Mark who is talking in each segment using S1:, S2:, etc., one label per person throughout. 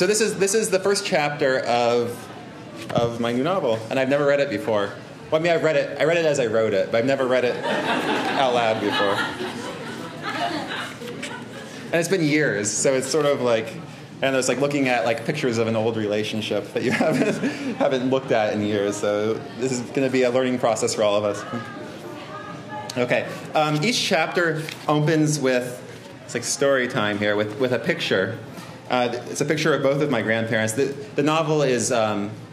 S1: So this is the first chapter of my new novel, and I've never read it before. Well, I mean, I read it as I wrote it, but I've never read it out loud before. And it's been years, so it's sort of like, and it's like looking at like pictures of an old relationship that you haven't looked at in years. So this is going to be a learning process for all of us. Okay, each chapter opens with, it's like story time here, with a picture. It's a picture of both of my grandparents. The novel is,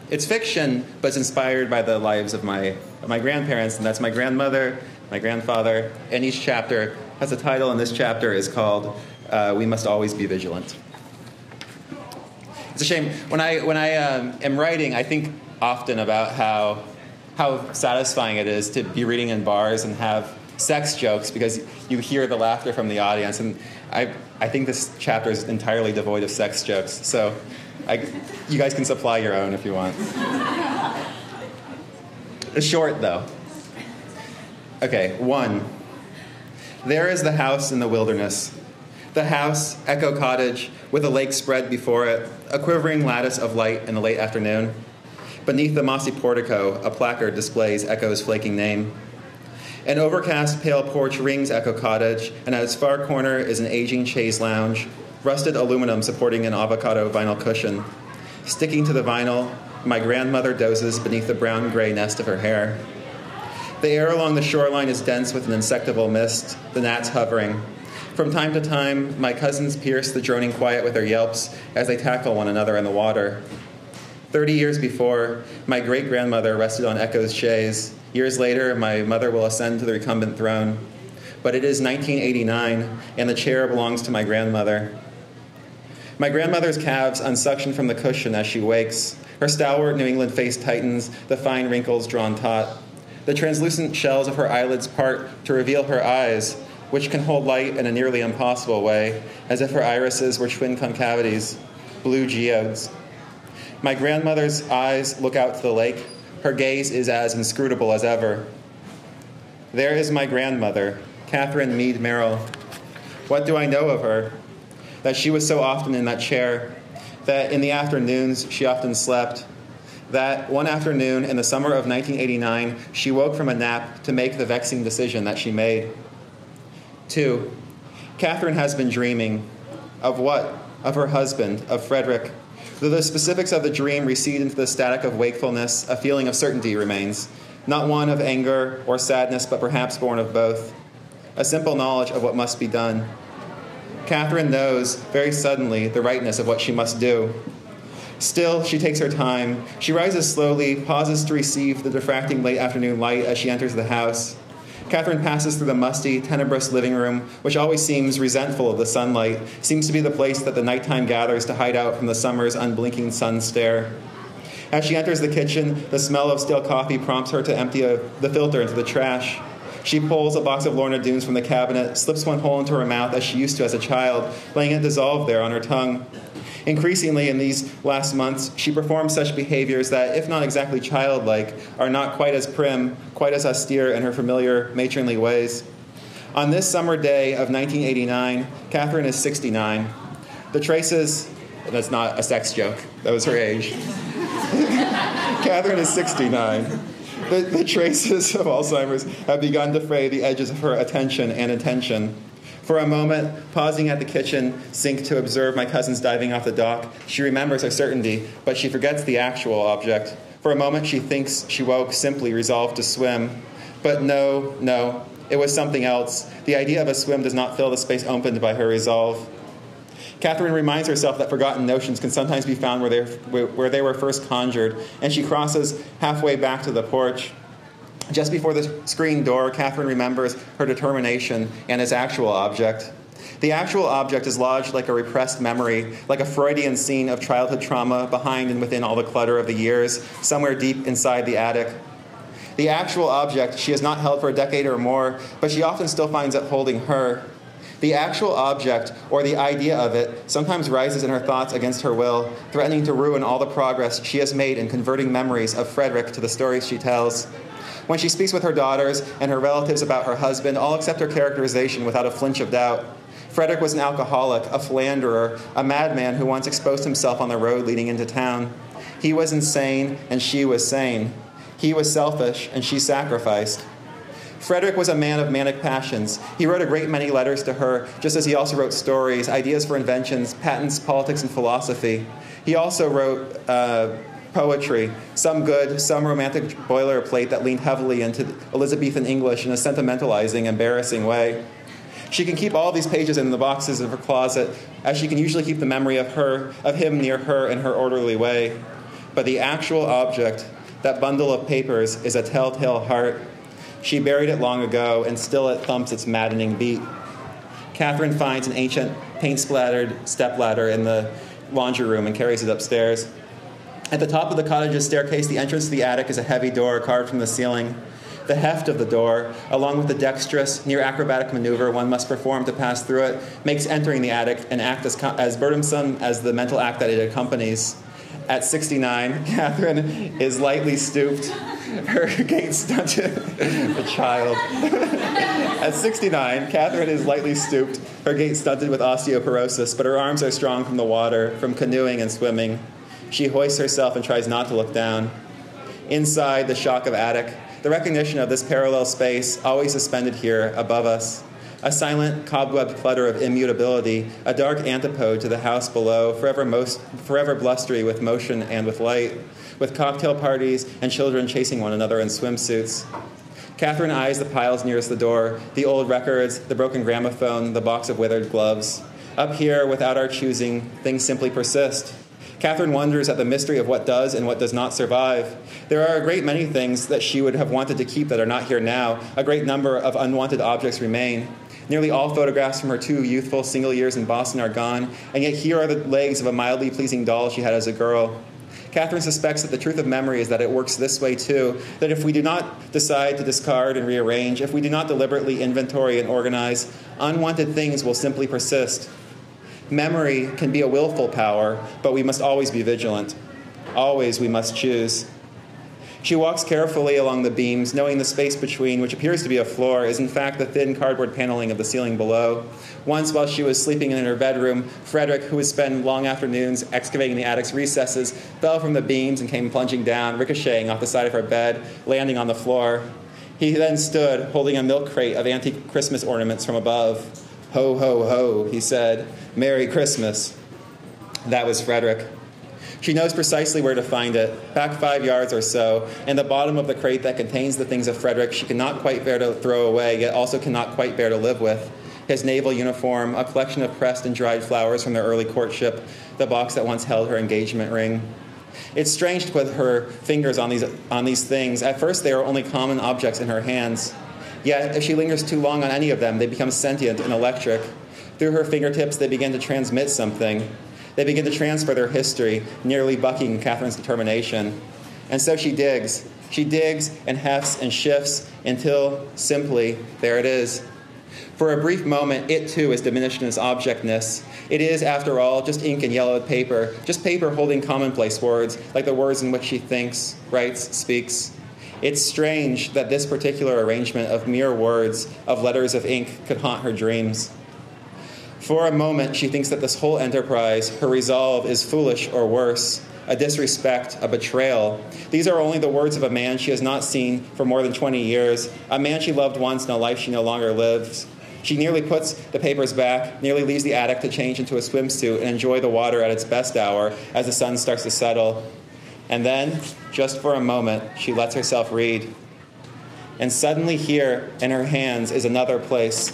S1: it's fiction, but it's inspired by the lives of my grandparents, and that's my grandmother, my grandfather, and each chapter has a title, and this chapter is called We Must Always Be Vigilant. It's a shame. When I am writing, I think often about how satisfying it is to be reading in bars and have sex jokes because you hear the laughter from the audience. And I think this chapter is entirely devoid of sex jokes. So you guys can supply your own if you want. It's short, though. Okay, 1. There is the house in the wilderness. The house, Echo Cottage, with a lake spread before it, a quivering lattice of light in the late afternoon. Beneath the mossy portico, a placard displays Echo's flaking name. An overcast, pale porch rings Echo Cottage, and at its far corner is an aging chaise lounge, rusted aluminum supporting an avocado vinyl cushion. Sticking to the vinyl, my grandmother dozes beneath the brown-gray nest of her hair. The air along the shoreline is dense with an insectival mist, the gnats hovering. From time to time, my cousins pierce the droning quiet with their yelps as they tackle one another in the water. 30 years before, my great-grandmother rested on Echo's chaise. Years later, my mother will ascend to the recumbent throne. But it is 1989, and the chair belongs to my grandmother. My grandmother's calves unsuction from the cushion as she wakes. Her stalwart New England face tightens, the fine wrinkles drawn taut. The translucent shells of her eyelids part to reveal her eyes, which can hold light in a nearly impossible way, as if her irises were twin concavities, blue geodes. My grandmother's eyes look out to the lake. Her gaze is as inscrutable as ever. There is my grandmother, Catherine Mead Merrill. What do I know of her? That she was so often in that chair, that in the afternoons she often slept, that one afternoon in the summer of 1989 she woke from a nap to make the vexing decision that she made. 2. Catherine has been dreaming. Of what? Of her husband, of Frederick. Though the specifics of the dream recede into the static of wakefulness, a feeling of certainty remains. Not one of anger or sadness, but perhaps born of both. A simple knowledge of what must be done. Catherine knows, very suddenly, the rightness of what she must do. Still, she takes her time. She rises slowly, pauses to receive the diffracting late afternoon light as she enters the house. Catherine passes through the musty, tenebrous living room, which always seems resentful of the sunlight, seems to be the place that the nighttime gathers to hide out from the summer's unblinking sun stare. As she enters the kitchen, the smell of stale coffee prompts her to empty the filter into the trash. She pulls a box of Lorna Doones from the cabinet, slips one whole into her mouth as she used to as a child, letting it dissolve there on her tongue. Increasingly in these last months, she performs such behaviors that, if not exactly childlike, are not quite as prim, quite as austere in her familiar matronly ways. On this summer day of 1989, Catherine is 69. The traces, that's not a sex joke, that was her age. Catherine is 69. The traces of Alzheimer's have begun to fray the edges of her attention and intention. For a moment, pausing at the kitchen sink to observe my cousins diving off the dock, she remembers her certainty, but she forgets the actual object. For a moment, she thinks she woke simply resolved to swim. But no, it was something else. The idea of a swim does not fill the space opened by her resolve. Catherine reminds herself that forgotten notions can sometimes be found where they were first conjured, and she crosses halfway back to the porch. Just before the screen door, Catherine remembers her determination and its actual object. The actual object is lodged like a repressed memory, like a Freudian scene of childhood trauma behind and within all the clutter of the years, somewhere deep inside the attic. The actual object she has not held for a decade or more, but she often still finds it holding her. The actual object, or the idea of it, sometimes rises in her thoughts against her will, threatening to ruin all the progress she has made in converting memories of Frederick to the stories she tells. When she speaks with her daughters and her relatives about her husband, all accept her characterization without a flinch of doubt. Frederick was an alcoholic, a philanderer, a madman who once exposed himself on the road leading into town. He was insane, and she was sane. He was selfish, and she sacrificed. Frederick was a man of manic passions. He wrote a great many letters to her, just as he also wrote stories, ideas for inventions, patents, politics, and philosophy. He also wrote poetry, some good, some romantic boilerplate that leaned heavily into Elizabethan English in a sentimentalizing, embarrassing way. She can keep all these pages in the boxes of her closet, as she can usually keep the memory of him near her in her orderly way. But the actual object, that bundle of papers, is a telltale heart. She buried it long ago, and still it thumps its maddening beat. Catherine finds an ancient, paint-splattered stepladder in the laundry room and carries it upstairs. At the top of the cottage's staircase, the entrance to the attic is a heavy door carved from the ceiling. The heft of the door, along with the dexterous, near-acrobatic maneuver one must perform to pass through it, makes entering the attic an act as burdensome as the mental act that it accompanies. At 69, Catherine is lightly stooped, her gait stunted. A child. At 69, Catherine is lightly stooped, her gait stunted with osteoporosis, but her arms are strong from the water, from canoeing and swimming. She hoists herself and tries not to look down. Inside the shock of attic, the recognition of this parallel space, always suspended here above us. A silent, cobwebbed clutter of immutability, a dark antipode to the house below, forever blustery with motion and with light, with cocktail parties and children chasing one another in swimsuits. Catherine eyes the piles nearest the door, the old records, the broken gramophone, the box of withered gloves. Up here, without our choosing, things simply persist. Catherine wonders at the mystery of what does and what does not survive. There are a great many things that she would have wanted to keep that are not here now. A great number of unwanted objects remain. Nearly all photographs from her 2 youthful single years in Boston are gone, and yet here are the legs of a mildly pleasing doll she had as a girl. Catherine suspects that the truth of memory is that it works this way too, that if we do not decide to discard and rearrange, if we do not deliberately inventory and organize, unwanted things will simply persist. Memory can be a willful power, but we must always be vigilant. Always we must choose. She walks carefully along the beams, knowing the space between, which appears to be a floor, is in fact the thin cardboard paneling of the ceiling below. Once, while she was sleeping in her bedroom, Frederick, who would spend long afternoons excavating the attic's recesses, fell from the beams and came plunging down, ricocheting off the side of her bed, landing on the floor. He then stood, holding a milk crate of antique Christmas ornaments from above. "Ho, ho, ho," he said. "Merry Christmas." That was Frederick. She knows precisely where to find it, back 5 yards or so, in the bottom of the crate that contains the things of Frederick she cannot quite bear to throw away, yet also cannot quite bear to live with. His naval uniform, a collection of pressed and dried flowers from their early courtship, the box that once held her engagement ring. It's strange to put her fingers on these things. At first, they are only common objects in her hands. Yet, if she lingers too long on any of them, they become sentient and electric. Through her fingertips, they begin to transmit something. They begin to transfer their history, nearly bucking Catherine's determination. And so she digs. She digs and hefts and shifts until, simply, there it is. For a brief moment, it too is diminished in its objectness. It is, after all, just ink and yellowed paper, just paper holding commonplace words, like the words in which she thinks, writes, speaks. It's strange that this particular arrangement of mere words, of letters of ink, could haunt her dreams. For a moment, she thinks that this whole enterprise, her resolve, is foolish or worse, a disrespect, a betrayal. These are only the words of a man she has not seen for more than 20 years, a man she loved once in a life she no longer lives. She nearly puts the papers back, nearly leaves the attic to change into a swimsuit and enjoy the water at its best hour as the sun starts to settle. And then, just for a moment, she lets herself read. And suddenly here, in her hands, is another place.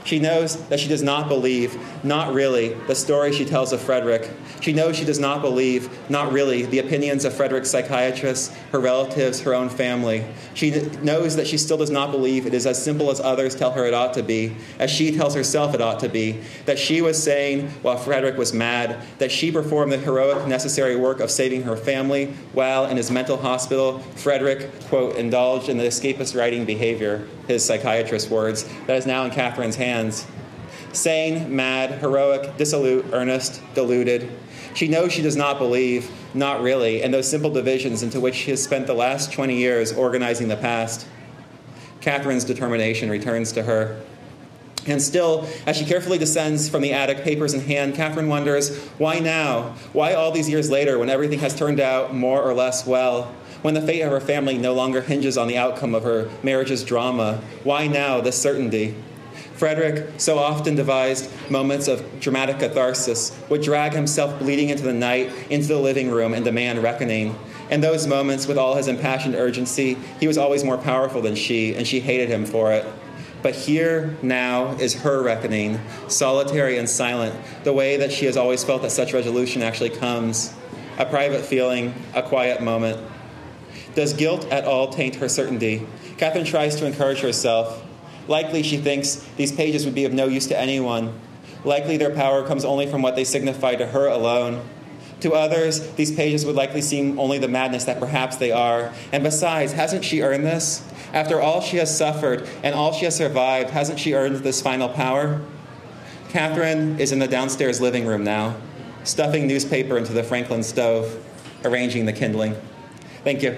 S1: She knows that she does not believe, not really, the story she tells of Frederick. She knows she does not believe, not really, the opinions of Frederick's psychiatrists, her relatives, her own family. She knows that she still does not believe it is as simple as others tell her it ought to be, as she tells herself it ought to be, that she was sane while Frederick was mad, that she performed the heroic, necessary work of saving her family, while in his mental hospital, Frederick, quote, indulged in the escapist writing behavior, his psychiatrist's words, that is now in Catherine's hands. Sane, mad, heroic, dissolute, earnest, deluded. She knows she does not believe, not really, in those simple divisions into which she has spent the last 20 years organizing the past. Catherine's determination returns to her. And still, as she carefully descends from the attic, papers in hand, Catherine wonders, why now? Why all these years later, when everything has turned out more or less well? When the fate of her family no longer hinges on the outcome of her marriage's drama? Why now this certainty? Frederick so often devised moments of dramatic catharsis, would drag himself bleeding into the night, into the living room, and demand reckoning. In those moments, with all his impassioned urgency, he was always more powerful than she, and she hated him for it. But here, now, is her reckoning, solitary and silent, the way that she has always felt that such resolution actually comes. A private feeling, a quiet moment. Does guilt at all taint her certainty? Catherine tries to encourage herself. Likely, she thinks, these pages would be of no use to anyone. Likely their power comes only from what they signify to her alone. To others, these pages would likely seem only the madness that perhaps they are. And besides, hasn't she earned this? After all she has suffered and all she has survived, hasn't she earned this final power? Catherine is in the downstairs living room now, stuffing newspaper into the Franklin stove, arranging the kindling. Thank you.